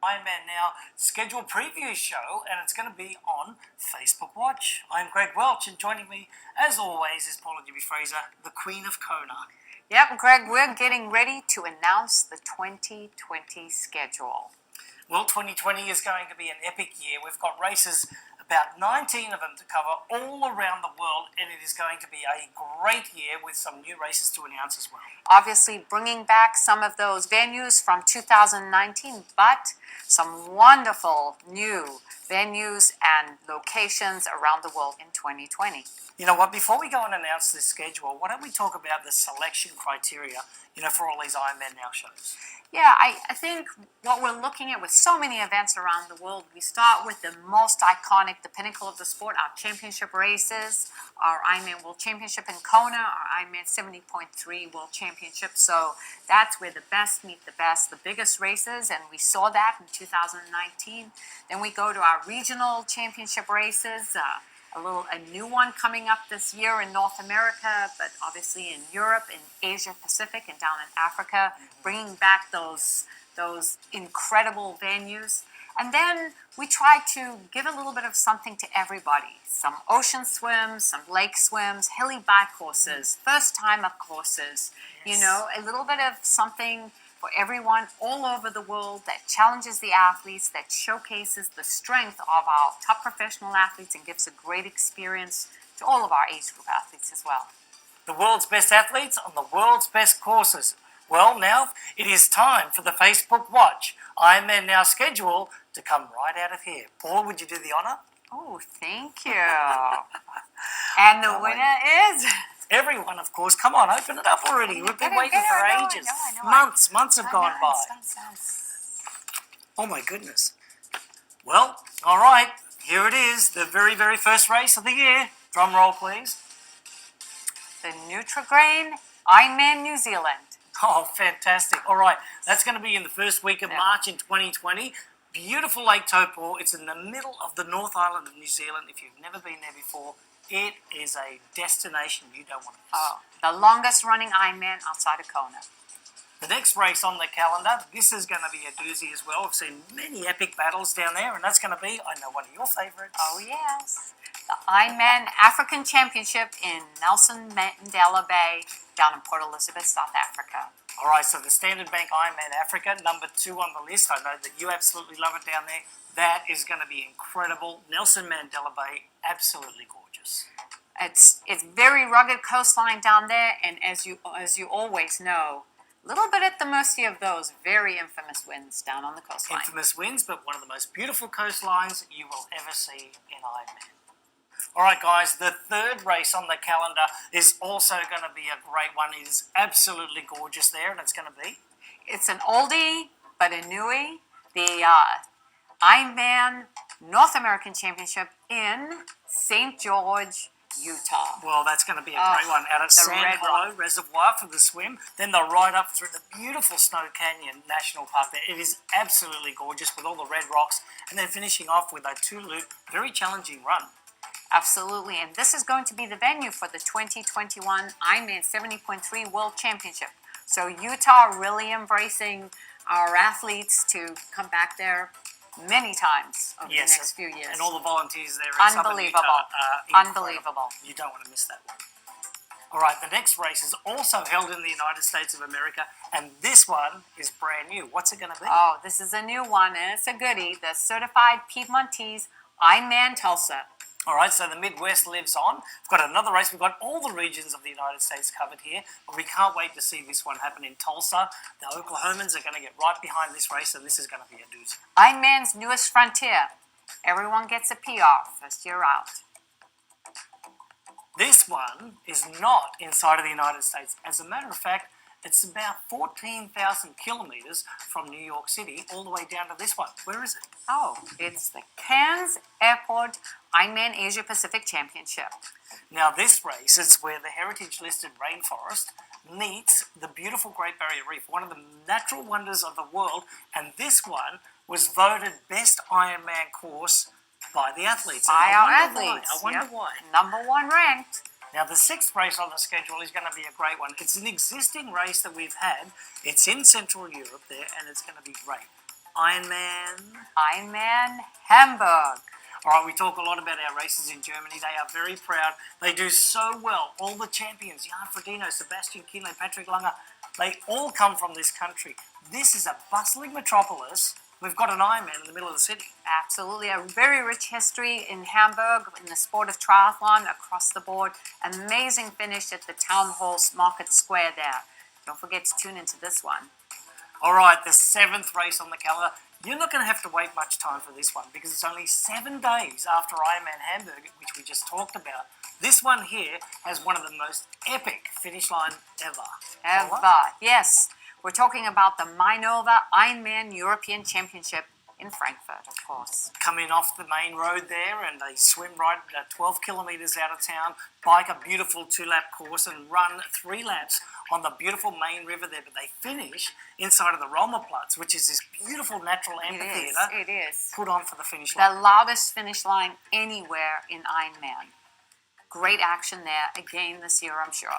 Ironman Now schedule preview show, and it's going to be on Facebook Watch. I'm Greg Welch, and joining me, as always, is Paula Newby-Fraser, the Queen of Kona. Yep, Greg, we're getting ready to announce the 2020 schedule. Well, 2020 is going to be an epic year. We've got races, about 19 of them to cover all around the world, and it is going to be a great year with some new races to announce as well. Obviously, bringing back some of those venues from 2019, but some wonderful new venues and locations around the world in 2020. You know what, before we go and announce this schedule, why don't we talk about the selection criteria, for all these Ironman Now shows? Yeah, I think what we're looking at with so many events around the world, we start with the most iconic, the pinnacle of the sport, our championship races, our Ironman World Championship in Kona, our Ironman 70.3 World Championship. So that's where the best meet the best, the biggest races, and we saw that in 2019. Then we go to our regional championship races, a new one coming up this year in North America, but obviously in Europe, in Asia Pacific, and down in Africa, bringing back those incredible venues. And then we try to give a little bit of something to everybody. Some ocean swims, some lake swims, hilly bike courses, first time up courses, a little bit of something for everyone all over the world that challenges the athletes, that showcases the strength of our top professional athletes and gives a great experience to all of our age group athletes as well. The world's best athletes on the world's best courses. Well, now it is time for the Facebook Watch Ironman Now schedule to come right out of here. Paul, would you do the honour? Oh, thank you. And the winner is... Everyone, of course. Come on, open it up already. We've been waiting for ages. I know. Months have gone by. Oh my goodness. Well, all right. Here it is, the very, very first race of the year. Drum roll, please. The Nutrigrain Ironman New Zealand. Oh, fantastic. All right. That's going to be in the first week of March in 2020. Beautiful Lake Taupo. It's in the middle of the North Island of New Zealand. If you've never been there before, it is a destination you don't want to miss. Oh, the longest running Ironman outside of Kona. The next race on the calendar, this is going to be a doozy as well. We've seen many epic battles down there, and that's going to be, I know, one of your favourites. Oh, yes. The Ironman African Championship in Nelson Mandela Bay down in Port Elizabeth, South Africa. All right, so the Standard Bank Ironman Africa, number 2 on the list. I know that you absolutely love it down there. That is going to be incredible. Nelson Mandela Bay, absolutely gorgeous. It's very rugged coastline down there, and as you always know, a little bit at the mercy of those very infamous winds down on the coastline. Infamous winds, but one of the most beautiful coastlines you will ever see in Ironman. All right, guys, the third race on the calendar is also going to be a great one. It is absolutely gorgeous there, and it's going to be? It's an oldie, but a newie. The Ironman North American Championship in St. George, Utah. Well, that's going to be a great one. Out at Sand Hollow Reservoir for the swim. Then they'll ride up through the beautiful Snow Canyon National Park there. It is absolutely gorgeous with all the red rocks. And then finishing off with a 2-loop, very challenging run. Absolutely. And this is going to be the venue for the 2021 Ironman 70.3 World Championship. So Utah really embracing our athletes to come back there many times over the next few years. And all the volunteers there in Southern Utah are Unbelievable. You don't want to miss that one. All right, the next race is also held in the United States of America, and this one is brand new. What's it going to be? Oh, this is a new one, and it's a goodie. The Certified Piedmontese Ironman Tulsa. All right, so the Midwest lives on. We've got another race. We've got all the regions of the United States covered here, but we can't wait to see this one happen in Tulsa. The Oklahomans are going to get right behind this race, and this is going to be a doozy. Ironman's newest frontier. Everyone gets a PR first year out. This one is not inside of the United States. As a matter of fact, it's about 14,000 kilometres from New York City all the way down to this one. Where is it? Oh, it's the Cairns Airport Ironman Asia Pacific Championship. Now this race is where the heritage-listed rainforest meets the beautiful Great Barrier Reef, one of the natural wonders of the world, and this one was voted best Ironman course by the athletes. By our athletes. I wonder why. Number 1 ranked. Now, the 6th race on the schedule is going to be a great one. It's an existing race that we've had. It's in Central Europe there, and it's going to be great. Ironman. Ironman Hamburg. All right, we talk a lot about our races in Germany. They are very proud. They do so well. All the champions, Jan Frodeno, Sebastian Kienle, Patrick Lange, they all come from this country. This is a bustling metropolis. We've got an Ironman in the middle of the city. Absolutely, a very rich history in Hamburg in the sport of triathlon across the board. Amazing finish at the Town Hall Market Square there. Don't forget to tune into this one. All right, the 7th race on the calendar. You're not going to have to wait much time for this one because it's only 7 days after Ironman Hamburg, which we just talked about. This one here has one of the most epic finish line ever. Yes. We're talking about the Mainova Ironman European Championship in Frankfurt, of course. Coming off the main road there, and they swim right 12 kilometres out of town, bike a beautiful 2-lap course and run 3 laps on the beautiful main river there. But they finish inside of the Romerplatz, which is this beautiful natural amphitheatre. It is. Put on for the finish line. The loudest finish line anywhere in Ironman. Great action there again this year, I'm sure.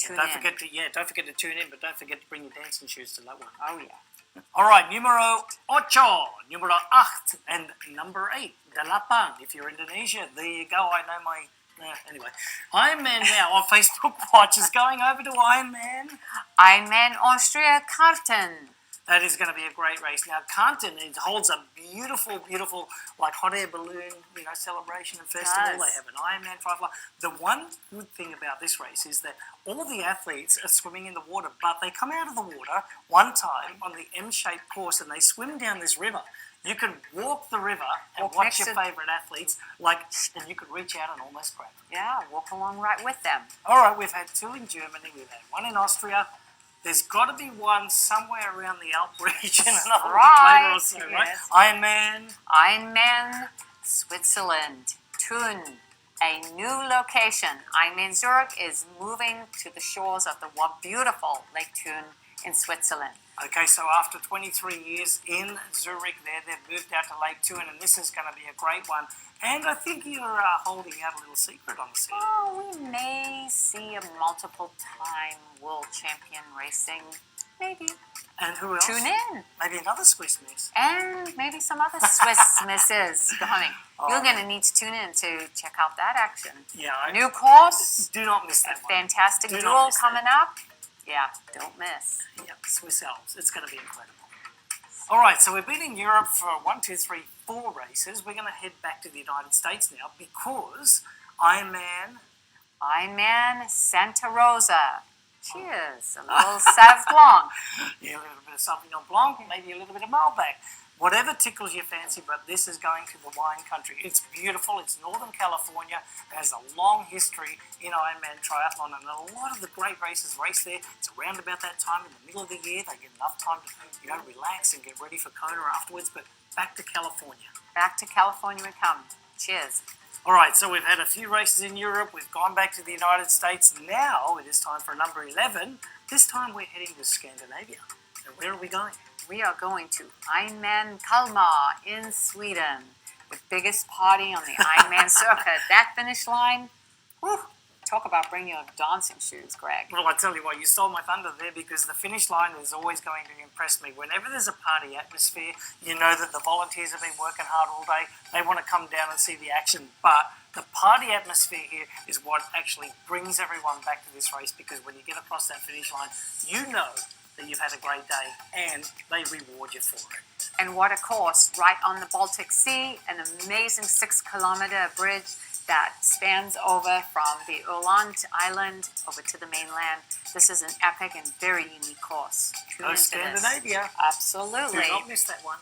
Don't forget to tune in, but don't forget to bring your dancing shoes to that one. Oh, yeah. All right, numero 8, numero 8, and number 8, Delapan. If you're Indonesia, there you go. I know my... anyway, Ironman now on Facebook Watch is going over to Ironman. Ironman Austria Karten. That is going to be a great race. Now, Karten, it holds a beautiful, beautiful, like hot air balloon, celebration and festival. They have an Ironman triathlon. The one good thing about this race is that all the athletes are swimming in the water, but they come out of the water one time on the M-shaped course and they swim down this river. You can walk the river and watch your favourite athletes, and you could reach out and almost grab them. Yeah, walk along right with them. All right, we've had 2 in Germany, we've had 1 in Austria. There's got to be one somewhere around the Alp region, another week later or so, right? Ironman Switzerland, Thun, a new location. Ironman Zurich is moving to the shores of the beautiful Lake Thun in Switzerland. Okay, so after 23 years in Zurich there, they've moved out to Lake Thun, and this is going to be a great one. And I think you're holding out a little secret on the scene. Oh, we may see a multiple-time world champion racing. Maybe. And who else? Tune in. Maybe another Swiss miss. And maybe some other Swiss misses coming. You're going to need to tune in to check out that action. Yeah. New course. Do not miss that one. Fantastic duel coming up. Yeah, don't miss. Yep, Swiss Alps. It's going to be incredible. All right, so we've been in Europe for 4 races. We're going to head back to the United States now because Ironman Santa Rosa. Cheers. A little Sauv Blanc. Yeah, a little bit of Sauvignon Blanc, maybe a little bit of Malbec. Whatever tickles your fancy, but this is going to the wine country. It's beautiful. It's Northern California. It has a long history in Ironman triathlon, and a lot of the great races race there. It's around about that time in the middle of the year. They get enough time to relax and get ready for Kona afterwards. But back to California. Back to California we come. Cheers. All right, so we've had a few races in Europe. We've gone back to the United States. Now it is time for number 11. This time we're heading to Scandinavia. And where are we going? We are going to Ironman Kalmar in Sweden. The biggest party on the Ironman circuit. That finish line, whew, talk about bringing your dancing shoes, Greg. Well, I tell you what, you stole my thunder there because the finish line is always going to impress me. Whenever there's a party atmosphere, you know that the volunteers have been working hard all day. They want to come down and see the action. But the party atmosphere here is what actually brings everyone back to this race, because when you get across that finish line, you know that you've had a great day and they reward you for it. And what a course, right on the Baltic Sea, an amazing 6-kilometer bridge that spans over from the Öland Island over to the mainland. This is an epic and very unique course. Go Scandinavia. Absolutely. Do not miss that one.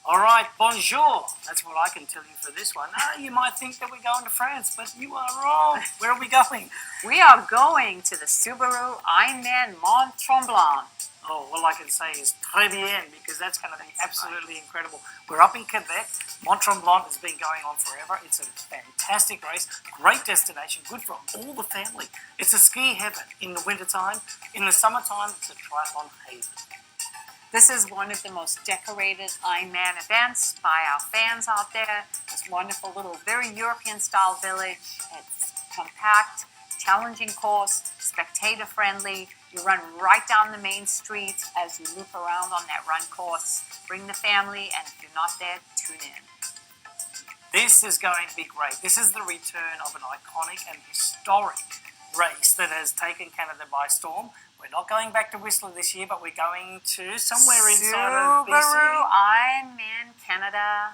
All right, bonjour. That's what I can tell you for this one. You might think that we're going to France, but you are wrong. Where are we going? We are going to the Subaru Ironman Mont Tremblant. Oh, all I can say is très bien, because that's going to be absolutely incredible. We're up in Quebec. Mont Tremblant has been going on forever. It's a fantastic race, great destination, good for all the family. It's a ski heaven in the wintertime. In the summertime, it's a triathlon haven. This is one of the most decorated Ironman events by our fans out there. This wonderful little, very European-style village. It's compact, challenging course, spectator-friendly, You run right down the main street as you loop around on that run course. Bring the family, and if you're not there, tune in. This is going to be great. This is the return of an iconic and historic race that has taken Canada by storm. We're not going back to Whistler this year, but we're going to somewhere inside of BC. Subaru Ironman Canada,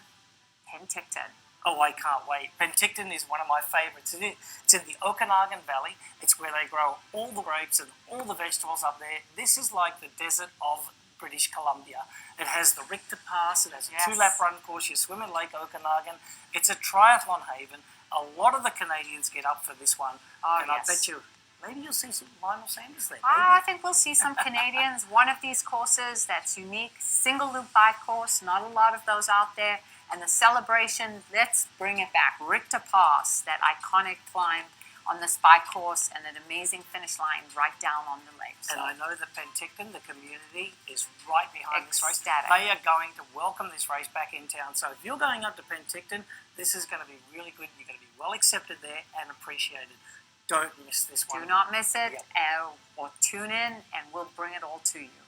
Penticton. Oh, I can't wait. Penticton is one of my favourites. It's in the Okanagan Valley. It's where they grow all the grapes and all the vegetables up there. This is like the desert of British Columbia. It has the Richter Pass. It has a 2-lap run course. You swim in Lake Okanagan. It's a triathlon haven. A lot of the Canadians get up for this one. And I bet you, maybe you'll see some Lionel Sanders there. I think we'll see some Canadians. One of these courses that's unique, single loop bike course. Not a lot of those out there. And the celebration, let's bring it back. Richter Pass, that iconic climb on this bike course, and an amazing finish line right down on the lake. And I know that Penticton, the community, is right behind this race. Ecstatic. They are going to welcome this race back in town. So if you're going up to Penticton, this is going to be really good. You're going to be well accepted there and appreciated. Don't miss this one. Do not miss it, or tune in, and we'll bring it all to you.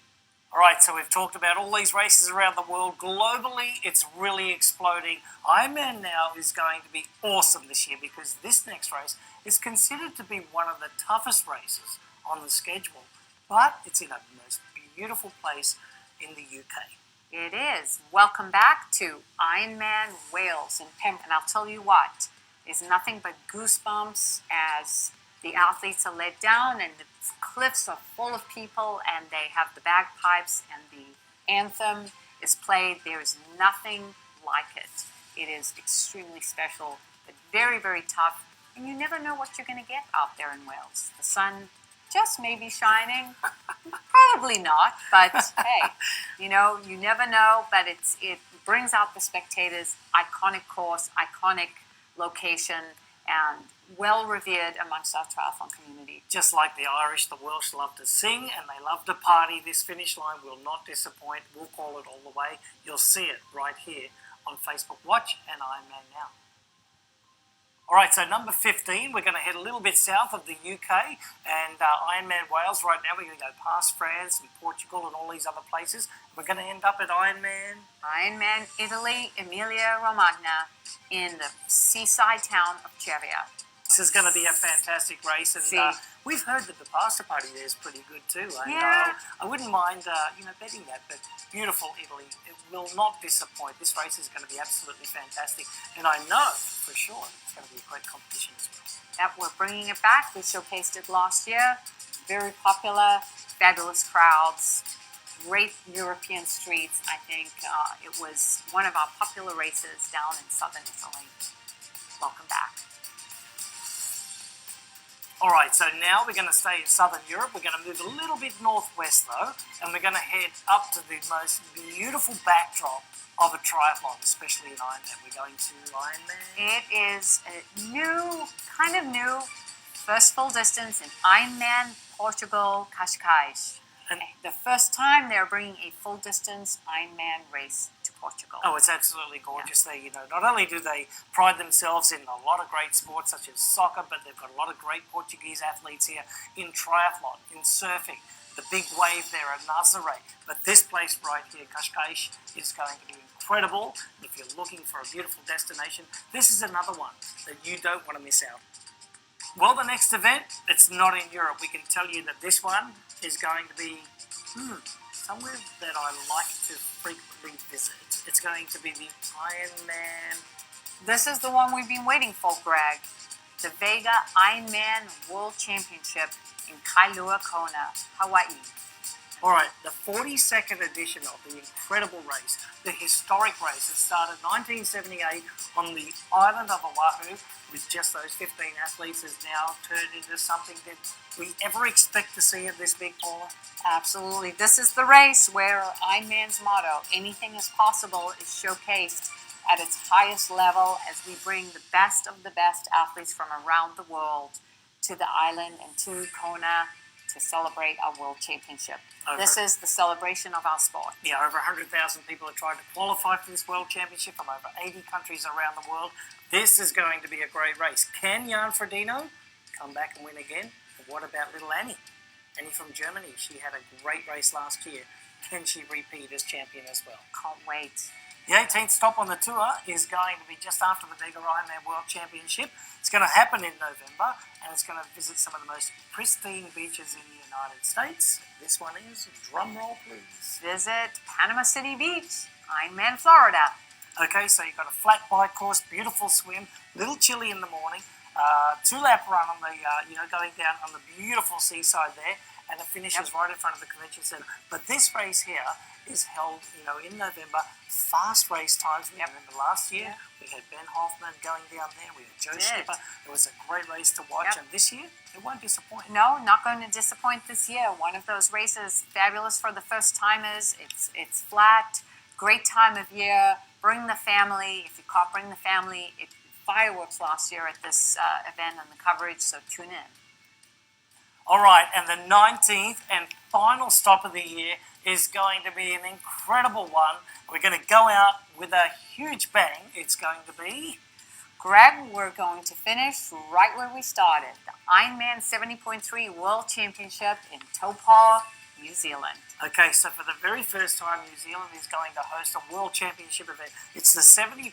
All right, so we've talked about all these races around the world. Globally, it's really exploding. Ironman now is going to be awesome this year because this next race is considered to be one of the toughest races on the schedule. But it's in a most beautiful place in the UK. It is. Welcome back to Ironman Wales in Pembroke. And I'll tell you what, it's nothing but goosebumps as the athletes are led down and the cliffs are full of people and they have the bagpipes and the anthem is played. There is nothing like it. It is extremely special, but very, very tough. And you never know what you're going to get out there in Wales. The sun just may be shining. Probably not, but hey, you know, you never know. But it brings out the spectators. Iconic course, iconic location, and well revered amongst our triathlon community. Just like the Irish, the Welsh love to sing and they love to party. This finish line will not disappoint. We'll call it all the way. You'll see it right here on Facebook Watch and Ironman Now. All right, so number 15, we're going to head a little bit south of the UK and Ironman Wales. Right now, we're going to go past France and Portugal and all these other places. We're going to end up at Ironman Italy, Emilia-Romagna, in the seaside town of Cervia. This is going to be a fantastic race, and we've heard that the pasta party there is pretty good too. Yeah. I wouldn't mind, betting that. But beautiful Italy, it will not disappoint. This race is going to be absolutely fantastic, and I know for sure it's going to be a great competition as well. That we're bringing it back. We showcased it last year. Very popular, fabulous crowds, great European streets. I think it was one of our popular races down in southern Italy. Welcome back. All right, so now we're going to stay in southern Europe. We're going to move a little bit northwest, though, and we're going to head up to the most beautiful backdrop of a triathlon, especially in Ironman. We're going to Ironman. It is a new, first full distance in Ironman, Portugal, Cascais. And the first time they're bringing a full distance Ironman race to Portugal. Oh, it's absolutely gorgeous there. You know, not only do they pride themselves in a lot of great sports such as soccer, but they've got a lot of great Portuguese athletes here in triathlon, in surfing, the big wave there at Nazaré. But this place right here, Cascais, is going to be incredible. If you're looking for a beautiful destination, this is another one that you don't want to miss out. Well, the next event, it's not in Europe. We can tell you that this one is going to be somewhere that I like to frequently visit. It's going to be the Ironman. This is the one we've been waiting for, Greg. The Vega Ironman World Championship in Kailua Kona, Hawaii. All right, the 42nd edition of the incredible race, the historic race that started 1978 on the island of Oahu with just those 15 athletes, has now turned into something that we ever expect to see at this big, Paula. Absolutely. This is the race where Ironman's motto, anything is possible, is showcased at its highest level as we bring the best of the best athletes from around the world to the island and to Kona to celebrate our World Championship. This is the celebration of our sport. Yeah, over 100,000 people have tried to qualify for this World Championship from over 80 countries around the world. This is going to be a great race. Can Jan Frodeno come back and win again? But what about little Annie? Annie from Germany, she had a great race last year. Can she repeat as champion as well? Can't wait. The 18th stop on the tour is going to be just after the Mega Ironman World Championship. It's going to happen in November, and it's going to visit some of the most pristine beaches in the United States. This one is, drum roll please. Visit Panama City Beach, Ironman, Florida. Okay, so you've got a flat bike course, beautiful swim, little chilly in the morning, 2-lap run on the, going down on the beautiful seaside there, and it finishes right in front of the convention centre. But this race here is held, in November. Fast race times. We remember last year we had Ben Hoffman going down there. We had Joe Schipper. It was a great race to watch, and this year it won't disappoint. No, not going to disappoint this year. One of those races, fabulous for the first timers. It's flat, great time of year. Bring the family. If you can't bring the family, fireworks last year at this event and the coverage. So tune in. All right, and the 19th and final stop of the year is going to be an incredible one. We're going to go out with a huge bang. It's going to be... Greg, we're going to finish right where we started. The Ironman 70.3 World Championship in Taupo, New Zealand. Okay, so for the very first time, New Zealand is going to host a World Championship event. It's the 70.3.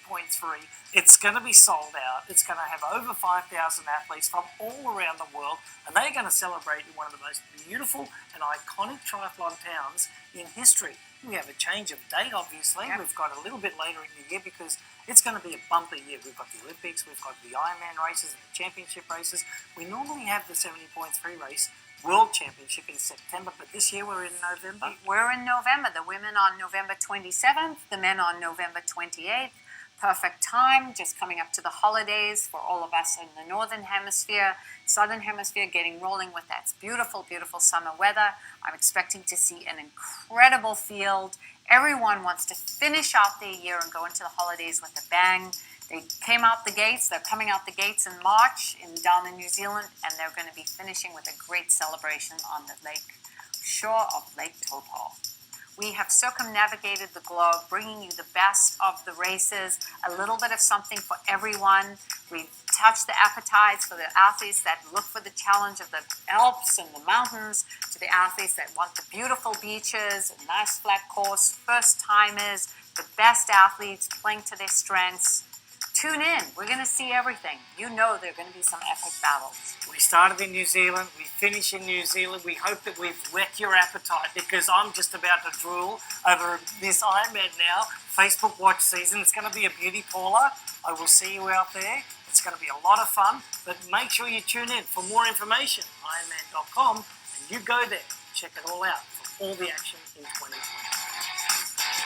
It's going to be sold out. It's going to have over 5,000 athletes from all around the world, and they're going to celebrate in one of the most beautiful and iconic triathlon towns in history. We have a change of date, obviously. We've got a little bit later in the year because it's going to be a bumper year. We've got the Olympics, we've got the Ironman races and the championship races. We normally have the 70.3 race World Championship in September, but this year we're in November. We're in November. The women on November 27th, the men on November 28th. Perfect time, just coming up to the holidays for all of us in the Northern Hemisphere, Southern Hemisphere, getting rolling with that beautiful, beautiful summer weather. I'm expecting to see an incredible field. Everyone wants to finish out their year and go into the holidays with a bang. They came out the gates, they're coming out the gates in March down in New Zealand, and they're going to be finishing with a great celebration on the shore of Lake Taupo. We have circumnavigated the globe, bringing you the best of the races, a little bit of something for everyone. We've touched the appetites for the athletes that look for the challenge of the Alps and the mountains, to the athletes that want the beautiful beaches, a nice flat course, first-timers, the best athletes playing to their strengths. Tune in. We're going to see everything. You know there are going to be some epic battles. We started in New Zealand. We finish in New Zealand. We hope that we've whet your appetite, because I'm just about to drool over this Ironman now. Facebook watch season. It's going to be a beauty, Paula. I will see you out there. It's going to be a lot of fun. But make sure you tune in for more information. Ironman.com. And you go there. Check it all out for all the action in 2020.